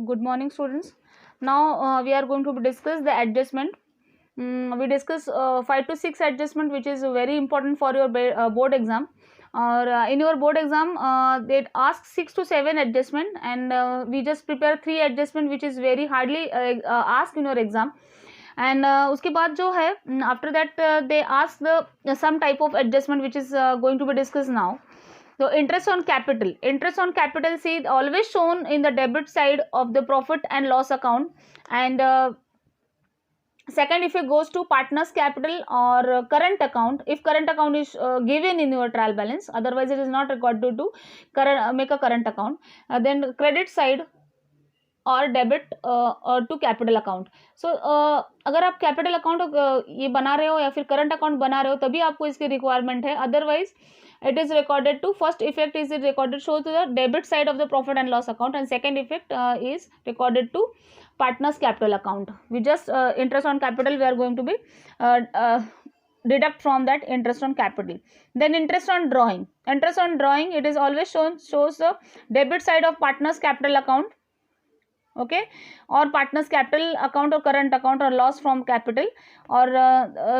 Good morning, students. Now we are going to discuss the adjustment. We discuss 5 to 6 adjustment, which is very important for your board exam. Or in your board exam, they ask 6 to 7 adjustment, and we just prepare 3 adjustment, which is very hardly asked in your exam. And उसके बाद जो है, after that they ask the some type of adjustment, which is going to be discussed now. So interest on capital see always shown in the debit side of the profit and loss account. And second, if it goes to partners capital or current account, if current account is given in your trial balance, otherwise it is not required to current make a current account. Then credit side और debit और to capital account. सो अगर आप capital account ये बना रहे हो या फिर करंट अकाउंट बना रहे हो तभी आपको इसकी रिक्वायरमेंट है. Otherwise it is recorded to first effect is it recorded show to the debit side of the profit and loss account, and second effect is recorded to partners capital account. We just interest on capital we are going to be deduct from that interest on capital. Then interest on drawing it is always shows the debit side of partners capital account, okay, or partners capital account or current account or loss from capital. Or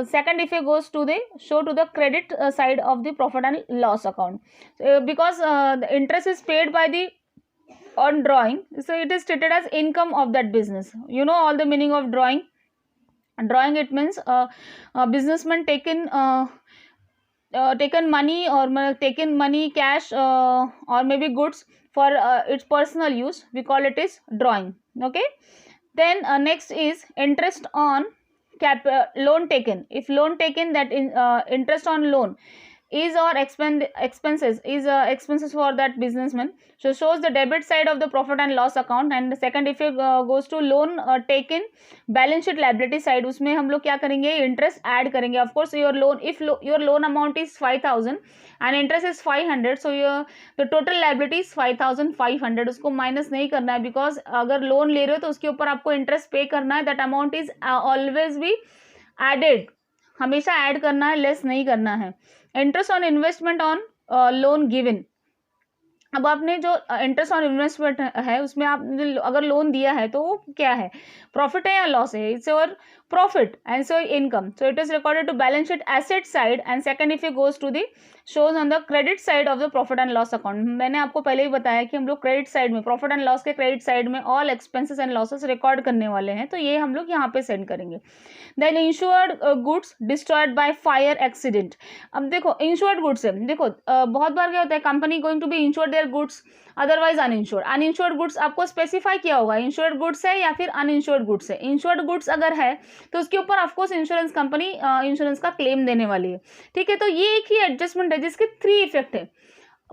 second if it goes to the show to the credit side of the profit and loss account, because the interest is paid by the on drawing, so it is treated as income of that business. You know all the meaning of drawing. It means businessman taken money or taken money, cash or maybe goods for its personal use. We call it is drawing. Okay. Then next is interest on loan taken. If loan taken, that in interest on loan is or expenses is expenses for that businessman, so shows the debit side of the profit and loss account. And second if it goes to loan taken balance sheet liability side, उसमें हम लोग क्या करेंगे, interest add करेंगे. Of course your loan, if your loan amount is 5,000 and interest is 500, so the total liability is 5,500. उसको minus नहीं करना है, because अगर loan ले रहे हो तो उसके ऊपर आपको interest pay करना है. That amount is always be added, हमेशा ऐड करना है, लेस नहीं करना है. Interest on investment on loan given. अब आपने जो इंटरेस्ट ऑन इन्वेस्टमेंट है उसमें आपने अगर लोन दिया है तो वो क्या है, प्रॉफिट है या लॉस है. It's your profit and so income, so it is recorded to balance sheet asset side. And second if it goes to the shows on the credit side of the profit and loss account. मैंने आपको पहले ही बताया कि हम लोग credit side में, profit and loss के credit side में all expenses and losses record करने वाले हैं, तो ये हम लोग यहाँ पे सेंड करेंगे. Then insured goods destroyed by fire accident. अब देखो इंश्योर्ड गुड्स है, देखो बहुत बार क्या होता है, company going to be insured their goods otherwise uninsured goods आपको स्पेसिफाई किया होगा इंश्योर्ड गुड्स है या फिर अनइंश्योर्ड गुड्स है. इंश्योर्ड गुड्स अगर है तो उसके ऊपर ऑफकोर्स इंश्योरेंस कंपनी इंश्योरेंस का क्लेम देने वाली है. ठीक है, तो ये एक ही एडजस्टमेंट है जिसके 3 इफेक्ट है.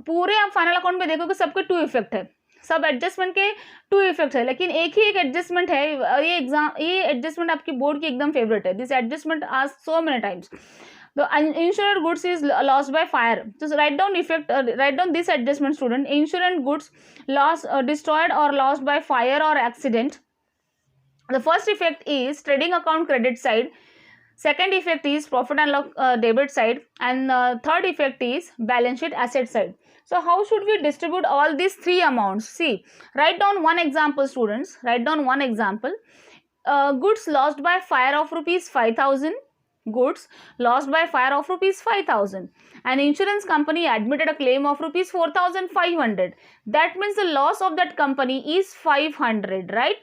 पूरे आप फाइनल अकाउंट में देखोगे सबके 2 इफेक्ट है, सब एडजस्टमेंट के 2 इफेक्ट है, लेकिन एक ही एक एडजस्टमेंट है. ये एडजस्टमेंट आपकी बोर्ड की एकदम फेवरेट है. This adjustment asked so many times. The insured goods is lost by fire. So write down this adjustment, student. Insurance goods lost, destroyed or lost by fire or accident. The first effect is trading account credit side. Second effect is profit and loss debit side, and third effect is balance sheet asset side. So how should we distribute all these 3 amounts? See, write down one example, students. Write down one example. Goods lost by fire of rupees 5,000. Goods lost by fire of rupees 5,000. An insurance company admitted a claim of rupees 4,500. That means the loss of that company is 500, right?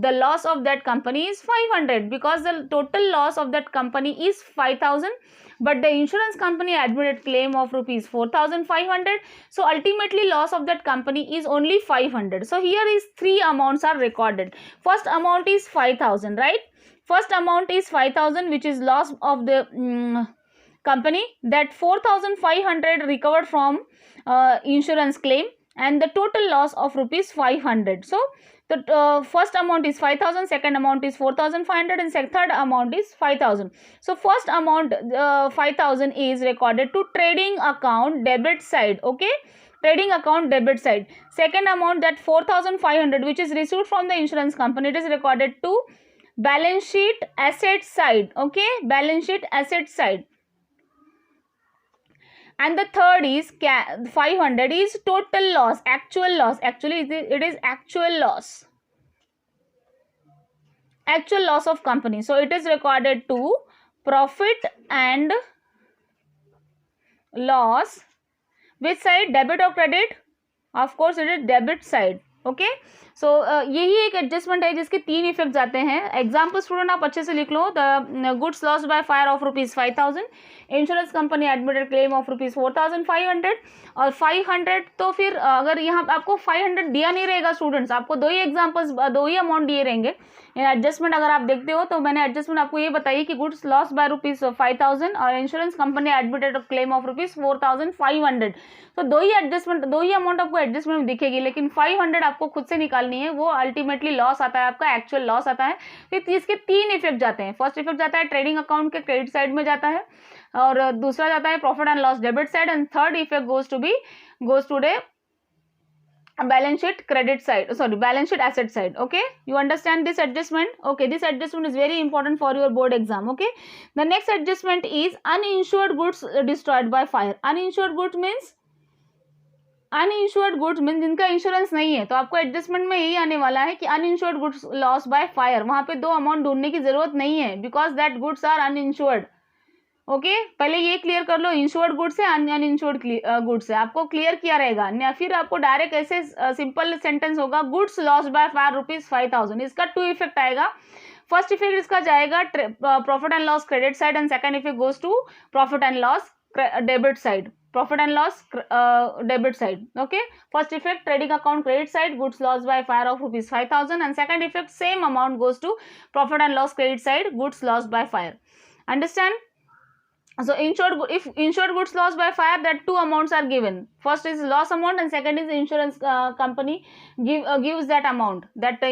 The loss of that company is 500 because the total loss of that company is 5,000, but the insurance company admitted claim of rupees 4,500. So ultimately loss of that company is only 500. So here is 3 amounts are recorded. First amount is 5,000, right? First amount is 5,000, which is loss of the company. That 4,500 recovered from insurance claim, and the total loss of rupees 500. So the first amount is 5,000, second amount is 4,500, and third amount is 5,000. So first amount 5,000 is recorded to trading account debit side. Okay, trading account debit side. Second amount, that 4,500 which is received from the insurance company, it is recorded to balance sheet asset side. Okay, balance sheet asset side. And the third is 500 is total loss, actual loss. Actually it is actual loss. actual loss of company. So it is recorded to profit and loss. Which side, debit or credit? Of course it is debit side. Okay so यही एक adjustment है जिसके 3 effect जाते हैं. Example student आप अच्छे से लिख लो. The goods lost by fire of ₹5,000, insurance company admitted claim of ₹4,500 और 500. तो फिर अगर यहाँ आपको 500 दिया नहीं रहेगा स्टूडेंट्स, आपको दो ही एग्जाम्पल्स, दो ही अमाउंट दिए रहेंगे. एडजस्टमेंट अगर आप देखते हो तो मैंने एडजस्टमेंट आपको ये बताई कि गुड्स लॉस बाय ₹5,000 और insurance company admitted claim of ₹4,500. तो दो ही एडजस्टमेंट, दो ही अमाउंट आपको एडजस्टमेंट में दिखेगी, लेकिन 500 आपको खुद से निकालनी है. वो अल्टीमेटली लॉस आता है, आपका एक्चुअल लॉस आता है. फिर इसके 3 इफेक्ट जाते हैं. फर्स्ट इफेक्ट जाता है ट्रेडिंग अकाउंट के क्रेडिट साइड में जाता है, और दूसरा जाता है profit and loss debit side, and third effect goes to the balance sheet credit side, sorry, balance sheet asset side. Okay, you understand this adjustment? Okay, this adjustment is very important for your board exam. Okay, the next adjustment is uninsured goods destroyed by fire. Uninsured goods means जिनका insurance नहीं है. तो आपको adjustment में यही आने वाला है कि uninsured goods loss by fire. वहां पे दो अमाउंट ढूंढने की जरूरत नहीं है, because that goods are uninsured. Okay, पहले ये क्लियर कर लो, इंश्योर्ड गुड्स है अनइंश्योर्ड गुड्स है, आपको क्लियर किया रहेगा. फिर आपको डायरेक्ट ऐसे सिंपल सेंटेंस होगा, गुड्स लॉस बाय फायर ₹5,000. इसका 2 इफेक्ट आएगा. फर्स्ट इफेक्ट इसका जाएगा profit and loss credit side, and second effect goes to profit and loss debit side. Profit and loss debit side. Okay, first effect trading account credit side, goods loss by fire of ₹5,000, and second effect same amount goes to profit and loss credit side, goods loss by fire. Understand? So if insured goods lost by fire, that 2 amounts are given. First is loss amount and second is insurance company gives that amount, that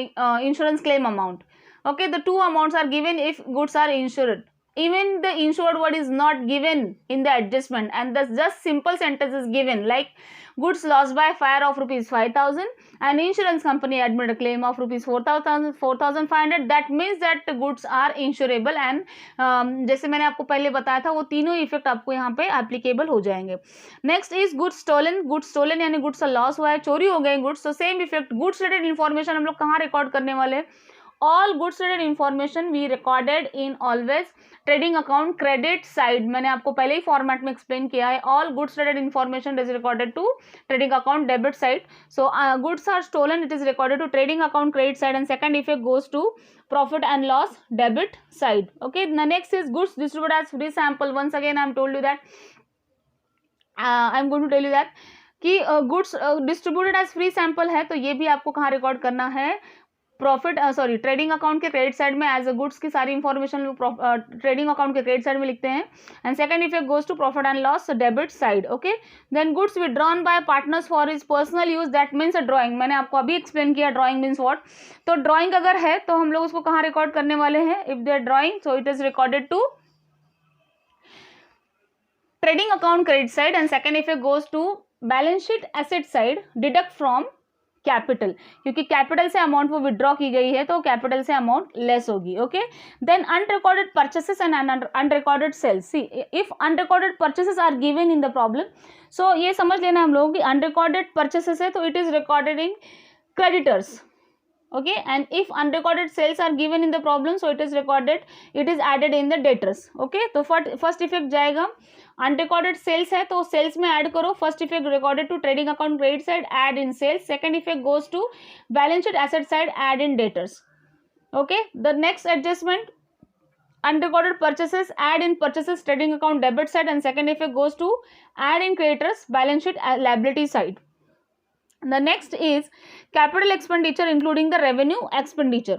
insurance claim amount. Okay, the 2 amounts are given if goods are insured. Even the insured word is not given in the adjustment, and the just simple sentence is given like goods lost by fire of ₹5,000 and insurance company admitted a claim of ₹4,500. that means that the goods are insurable, and जैसे मैंने आपको पहले बताया था वो तीनों effect आपको यहाँ पे एप्लीकेबल हो जाएंगे. Next is goods stolen. Goods stolen यानी गुड्स का लॉस हुआ है, चोरी हो गए गुड्स. तो same effect, goods related information हम लोग कहाँ रिकॉर्ड करने वाले हैं? All goods related information we recorded in always trading account credit side. मैंने आपको पहले ही फॉर्मेट में एक्सप्लेन किया है. All goods related information is recorded to trading account debit side. So goods are stolen, it is recorded to trading account credit side, and second effect goes to profit and loss debit side. Okay, the next is goods distributed as free sample. Once again I am told you that I am going to tell you that कि goods distributed as free sample है, तो ये भी आपको कहाँ record करना है? Profit trading account के क्रेडिट साइड में एज अ गुड्स की सारी इंफॉर्मेशन ट्रेडिंग अकाउंट के क्रेडिट साइड में लिखते हैं, and second effect goes to profit and loss debit side. Okay, then goods withdrawn by partners for his personal use, that means a drawing. मैंने आपको अभी explain किया ड्राइंग मीन्स व्हाट. तो drawing अगर है तो हम लोग उसको कहाँ रिकॉर्ड करने वाले हैं? If there drawing, so it is recorded to trading account credit side, and second effect goes to balance sheet asset side, deduct from capital, क्योंकि कैपिटल से अमाउंट वो विड्रॉ की गई है तो कैपिटल से अमाउंट लेस होगी. Okay, then unrecorded purchases and unrecorded sales. See, if unrecorded purchases are given in the problem, so ये समझ लेना हम लोग कि अनरिकॉर्डेड परचेसेस है तो it is recorded in creditors. Okay, and if unrecorded sales are given in the problem, so it is recorded, it is added in the debtors. Okay, तो first effect जाएगा अनरिकॉर्डेड सेल्स है तो sales में add करो. First effect recorded to trading account credit side, add in sales. Second effect goes to balance sheet asset side, add in debtors. Okay, the next adjustment unrecorded purchases, add in purchases trading account debit side, and second effect goes to add in creditors balance sheet liability side. The next is capital expenditure including the revenue expenditure.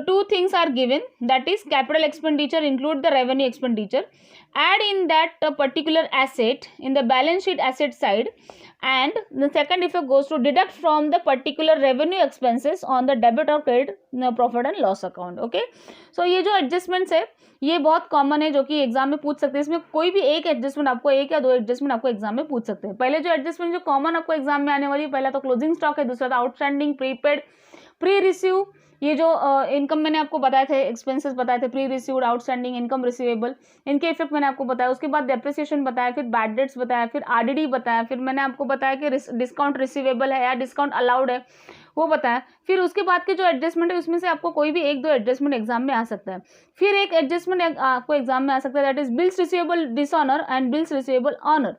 Two things are given, that is capital expenditure include the revenue expenditure, add in that particular asset in the balance sheet asset side, and the second effect goes to deduct from the particular revenue expenses on the debit or credit profit and loss account. Okay, so ये जो adjustments है ये बहुत common है जो कि exam में पूछ सकते हैं. इसमें कोई भी एक एडजस्टमेंट आपको, एक या दो एडजस्टमेंट आपको एग्जाम में पूछ सकते हैं. पहले जो एडजस्टमेंट जो कॉमन आपको एग्जाम में आने वाली है, पहला तो क्लोजिंग स्टॉक है, दूसरा था आउटस्टैंडिंग, प्रीपेड, प्री रिसीव. ये जो इनकम मैंने आपको बताए थे, एक्सपेंसेस बताए थे, pre received, outstanding, income receivable, इनके इफेक्ट मैंने आपको बताया. उसके बाद डेप्रिसिएशन बताया, फिर बैड डेट्स बताया, फिर आरडीडी बताया, फिर मैंने आपको बताया कि डिस्काउंट रिसीवेबल है या डिस्काउंट अलाउड है. वो बताया। फिर उसके बाद के जो एडजस्टमेंट है उसमें से आपको कोई भी एक दो एडजस्टमेंट एग्जाम में आ सकता है। फिर एक एडजस्टमेंट आपको एग्जाम में आ सकता है, that is bills receivable dishonour and bills receivable honour.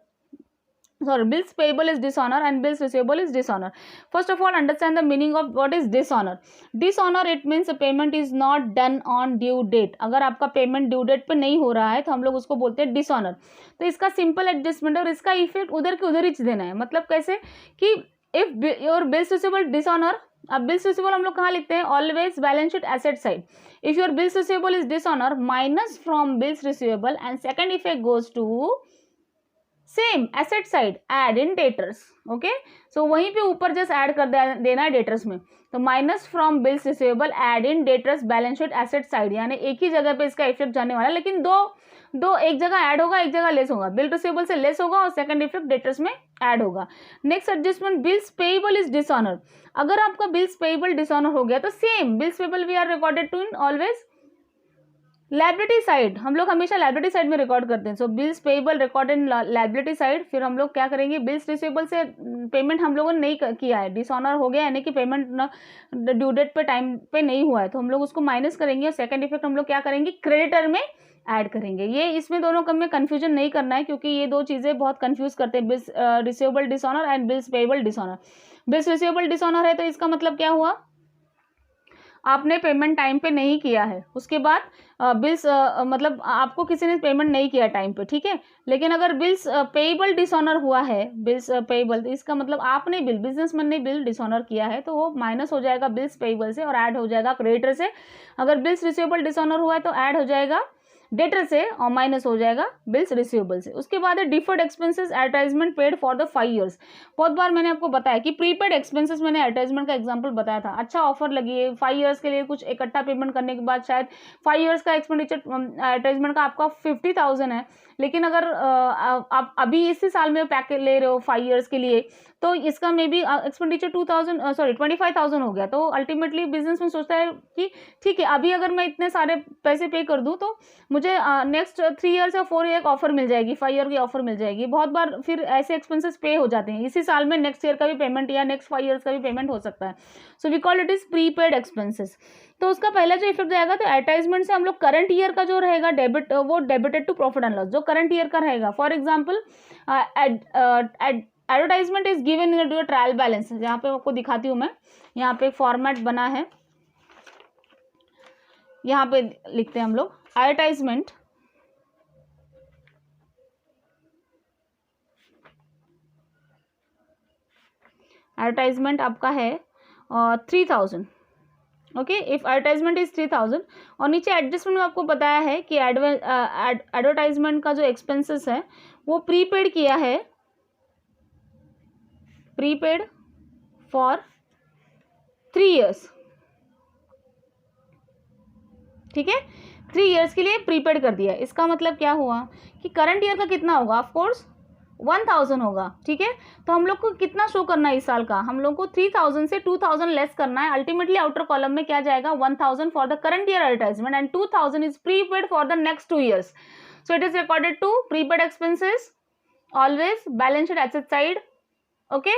Sorry, bills payable is dishonor and bills receivable is dishonor. First of all, understand the meaning of what is dishonor. Dishonor, it means a payment is not done on due date. अगर आपका payment due date पे नहीं हो रहा है तो हम लोग उसको बोलते हैं डिसऑनर. तो इसका सिंपल एडजस्टमेंट और इसका इफेक्ट उधर के उधर ही देना है. मतलब कैसे कि if your bills receivable dishonour, अब बिल्स रिसीवेबल हम लोग कहाँ लिखते हैं, always balance sheet asset side. If your bills receivable is dishonour, minus from bills receivable and second effect goes to same asset side, add in debtors. Okay, so वहीं पे ऊपर just add कर देना है डेटर्स में. तो minus from bills receivable, add in debtors, balance sheet asset side, यानी एक ही जगह पे इसका इफेक्ट जाने वाला है, लेकिन दो एक जगह ऐड होगा, एक जगह लेस होगा. बिल रिसीवेबल से लेस होगा और सेकंड इफेक्ट डेटर्स में ऐड होगा. Next adjustment, bills payable is dishonour. अगर आपका बिल्स पेएबल डिसऑनर हो गया तो same bills payable we are recorded to in always liability side. हम लोग हमेशा लाइबिलिटी साइड में रिकॉर्ड करते हैं. So bills payable record in liability side. फिर हम लोग क्या करेंगे, बिल्स रिसीवेबल से पेमेंट हम लोगों ने नहीं किया है, डिसऑनर हो गया, यानी कि पेमेंट ड्यू डेट पे टाइम पे नहीं हुआ है, तो हम लोग उसको माइनस करेंगे और सेकंड इफेक्ट हम लोग क्या करेंगे, क्रेडिटर में ऐड करेंगे. ये इसमें दोनों कम में कंफ्यूजन नहीं करना है, क्योंकि ये दो चीज़ें बहुत कंफ्यूज करते हैं, bills receivable dishonour and bills payable dishonour. Bills receivable dishonour है तो इसका मतलब क्या हुआ, आपने पेमेंट टाइम पे नहीं किया है. उसके बाद बिल्स मतलब आपको किसी ने पेमेंट नहीं किया टाइम पे, ठीक है. लेकिन अगर बिल्स पेएबल डिसऑनर हुआ है, बिल्स पेएबल, तो इसका मतलब आपने बिल, बिजनेसमैन ने बिल डिसऑनर किया है, तो वो माइनस हो जाएगा बिल्स पेएबल से और ऐड हो जाएगा क्रेडिटर से. अगर बिल्स रिसीवेबल डिसऑनर हुआ है तो ऐड हो जाएगा डेटर से और माइनस हो जाएगा बिल्स रिसीवेबल से. उसके बाद है deferred expenses advertisement paid for the 5 years. बहुत बार मैंने आपको बताया कि प्रीपेड एक्सपेंसेस, मैंने एडवर्टाइजमेंट का एग्जांपल बताया था. अच्छा ऑफर लगी है 5 years के लिए, कुछ इकट्ठा पेमेंट करने के बाद शायद 5 years का एक्सपेंडिचर एडवर्टाइजमेंट का आपका 50,000 है, लेकिन अगर आप अभी इसी साल में पैकेज ले रहे हो 5 years के लिए, तो इसका मे बी एक्सपेंडिचर 25,000 हो गया. तो अल्टीमेटली बिजनेस में सोचता है कि ठीक है, अभी अगर मैं इतने सारे पैसे पे कर दूं तो मुझे नेक्स्ट 3 years या 4 year ऑफर मिल जाएगी, 5 year की ऑफर मिल जाएगी. बहुत बार फिर ऐसे एक्सपेंसेस पे हो जाते हैं इसी साल में, नेक्स्ट ईयर का भी पेमेंट या नेक्स्ट 5 years का भी पेमेंट हो सकता है. So we call it is prepaid expenses. तो उसका पहला जो इफेक्ट जाएगा, तो एडवर्टाइजमेंट से हम लोग करंट ईयर का जो रहेगा डेबिट, वो debited to profit and loss, जो करंट ईयर का रहेगा. For example advertisement is given in to trial balance. यहाँ पे आपको दिखाती हूँ मैं, यहाँ पे एक फॉर्मेट बना है, यहाँ पे लिखते हैं हम लोग एडवर्टाइजमेंट. एडवर्टाइजमेंट आपका है 3,000. ओके, इफ एडवर्टाइजमेंट इज 3,000 और नीचे एडजस्टमेंट में आपको बताया है कि एडवर्टाइजमेंट का जो एक्सपेंसेस है वो प्रीपेड किया है, प्रीपेड फॉर 3 years. ठीक है, 3 years के लिए प्रीपेड कर दिया. इसका मतलब क्या हुआ कि करंट ईयर का कितना होगा, ऑफ कोर्स 1,000 होगा. ठीक है, तो हम लोग को कितना शो करना है इस साल का, हम लोग को 3,000 से 2,000 लेस करना है. अल्टीमेटली आउटर कॉलम में क्या जाएगा, 1,000 for the current year advertisement and 2,000 is prepaid for the next 2 years. So it is recorded to prepaid expenses, always balance sheet asset side. Okay,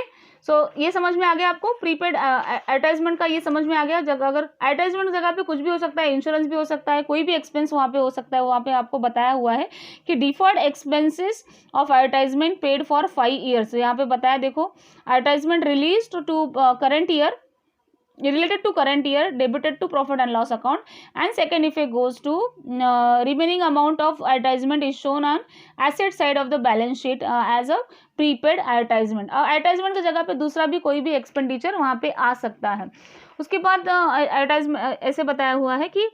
so ये समझ में आ गया आपको, प्रीपेड एडवर्टाइजमेंट का ये समझ में आ गया. जगह अगर एडवर्टाइजमेंट की जगह पे कुछ भी हो सकता है, इंश्योरेंस भी हो सकता है, कोई भी एक्सपेंस वहाँ पे हो सकता है. वहाँ पे आपको बताया हुआ है कि deferred expenses of advertisement paid for 5 years. यहाँ पे बताया, देखो, advertisement release to current year, related to current year, debited to profit and loss account, and second effect goes to remaining amount of advertisement is shown on asset side of the balance sheet as a prepaid advertisement. Advertisement की जगह पे दूसरा भी कोई भी expenditure वहाँ पे आ सकता है. उसके बाद एडवर्टाइजमेंट ऐसे बताया हुआ है कि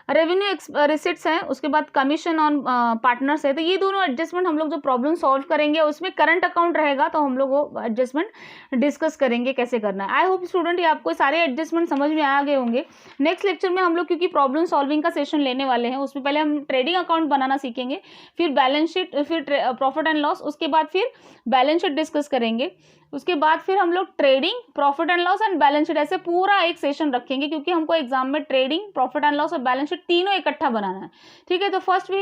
रेवेन्यू रिसिट्स है, उसके बाद कमीशन ऑन पार्टनर्स है. तो ये दोनों एडजस्टमेंट हम लोग जो प्रॉब्लम सॉल्व करेंगे उसमें करंट अकाउंट रहेगा, तो हम लोग वो एडजस्टमेंट डिस्कस करेंगे कैसे करना है. आई होप स्टूडेंट ये आपको सारे एडजस्टमेंट समझ में आ गए होंगे. नेक्स्ट लेक्चर में हम लोग क्योंकि प्रॉब्लम सॉल्विंग का सेशन लेने वाले हैं, उसमें पहले हम ट्रेडिंग अकाउंट बनाना सीखेंगे, फिर बैलेंस शीट, फिर प्रॉफिट एंड लॉस, उसके बाद फिर बैलेंस शीट डिस्कस करेंगे. उसके बाद फिर हम लोग trading, profit and loss and balance sheet, ऐसे पूरा एक सेशन रखेंगे, क्योंकि हमको एग्जाम में ट्रेडिंग, प्रॉफिट एंड लॉस और बैलेंस शीट तीनों इकट्ठा बनाना है. ठीक है, तो first we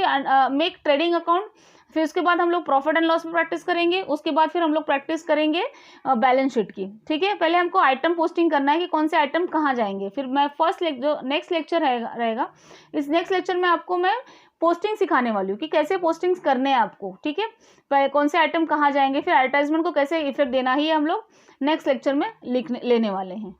make trading account, फिर उसके बाद हम लोग प्रॉफिट एंड लॉस में प्रैक्टिस करेंगे, उसके बाद फिर हम लोग प्रैक्टिस करेंगे बैलेंस शीट की। ठीक है, पहले हमको आइटम पोस्टिंग करना है कि कौन से आइटम कहाँ जाएंगे। फिर मैं जो नेक्स्ट लेक्चर रहेगा, इस नेक्स्ट लेक्चर में आपको मैं पोस्टिंग सिखाने वाली हूँ कि कैसे पोस्टिंग्स करने हैं आपको। ठीक है, कौन से आइटम कहाँ जाएंगे, फिर एडवर्टाइजमेंट को कैसे इफेक्ट देना ही हम लोग नेक्स्ट लेक्चर में लेने वाले हैं।